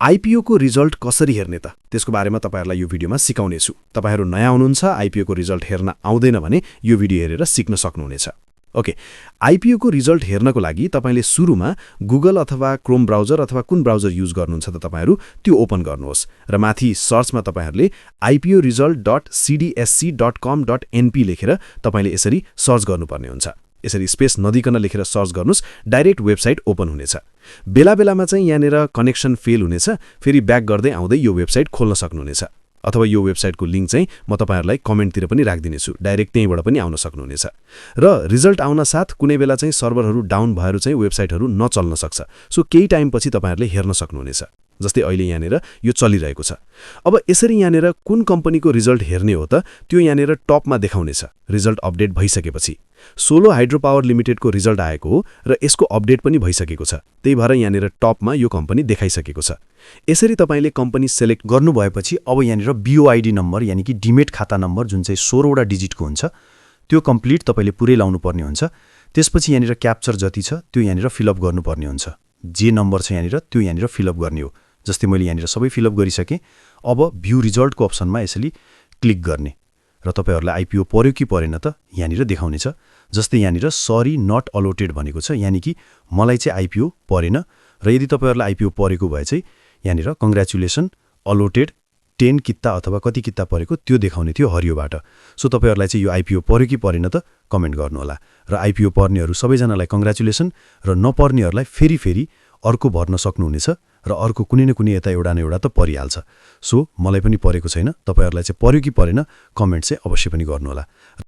IPO को result कसरी हेर्ने त त्यसको बारेमा तपाईहरुलाई यो भिडियोमा सिकाउने छु। तपाईहरु नयाँ हुनुहुन्छ, आइपिओ को रिजल्ट हेर्न आउँदैन भने यो भिडियो हेरेर सिक्न सक्नुहुनेछ। ओके, आइपिओ को रिजल्ट हेर्नको लागि तपाईले सुरुमा गुगल अथवा क्रोम ब्राउजर अथवा कुन ब्राउजर युज गर्नुहुन्छ त तपाईहरु त्यो ओपन गर्नुहोस् र माथि सर्चमा तपाईहरुले iporesult.cdsc.com.np लेखेर तपाईले यसरी सर्च गर्नुपर्ने हुन्छ। यसरी स्पेस नदिकन लेखेर सर्च गर्नुस्, डाइरेक्ट वेबसाइट ओपन हुनेछ। बेला-बेलामा चाहिँ यहाँनेर कनेक्सन फेल हुनेछ, फेरि ब्याक गर्दै आउँदै यो वेबसाइट खोल्न सक्नुहुनेछ। अथवा यो वेबसाइटको लिंक चाहिँ म तपाईहरुलाई कमेन्टतिर पनि राखिदिनेछु, डाइरेक्ट त्यहीबाट पनि आउन सक्नुहुनेछ। र रिजल्ट आउन साथ कुनै बेला चाहिँ सर्भरहरू डाउन भएर चाहिँ वेबसाइटहरू नचल्न सक्छ। सो केही टाइम पछि तपाईहरुले हेर्न सक्नुहुनेछ। जस्तै अहिले यहाँनेर यो चलिरहेको छ। अब यसरी यहाँनेर कुन कम्पनीको रिजल्ट हेर्ने हो त त्यो यहाँनेर टपमा देखाउनेछ रिजल्ट अपडेट भइसकेपछि। सोलो हाइड्रो पावर लिमिटेडको रिजल्ट आएको हो र यसको अपडेट पनि भइसकेको छ। त्यही भएर यहाँनेर टपमा यो कम्पनी देखाइसकेको छ। यसरी तपाईले कम्पनी सेलेक्ट गर्नु भएपछि अब यहाँनेर बीओआईडी नम्बर यानी कि डिमेट खाता नम्बर जुन चाहिँ 16 वटा डिजिटको हुन्छ त्यो कम्प्लिट तपाईले पुरै लाउनु पर्ने हुन्छ। त्यसपछि यहाँनेर क्याप्चर जति छ त्यो यहाँनेर फिलअप गर्नुपर्ने हुन्छ। जे नम्बर छ यहाँनेर त्यो यहाँनेर फिलअप गर्ने हो। जस्तै मैले यहाँनेर सबै फिलअप गरिसके। अब भ्यू रिजल्टको अप्सनमा यसरी क्लिक गर्ने र तपाईहरुलाई आइपिओ पर्यो कि परेन त यहाँनेर देखाउनेछ। जस्तै यहाँनेर सरी नट अलोटेड भनेको छ, यानी कि मलाई चाहिँ आइपिओ परेन। र यदि तपाईहरुलाई आइपिओ परेको भए चाहिँ यहाँनेर कंग्रेचुलेसन अलोटेड 10 किता अथवा कति किता परेको त्यो देखाउने थियो हरियोबाट। सो तपाईहरुलाई चाहिँ यो आइपिओ पर्यो कि परेन त कमेन्ट गर्नु होला। र आइपिओ पर्नेहरु सबैजनालाई कंग्रेचुलेसन र नपर्नेहरुलाई फेरि अर्को भर्न सक्नुहुनेछ र अर्को कुनै न कुनै यता एउटा न एउटा त परिहाल्छ। सो मलाई पनि परेको छैन, तपाईहरुलाई चाहिँ पर्यो कि परेन कमेन्ट चाहिँ अवश्य पनि गर्नु होला।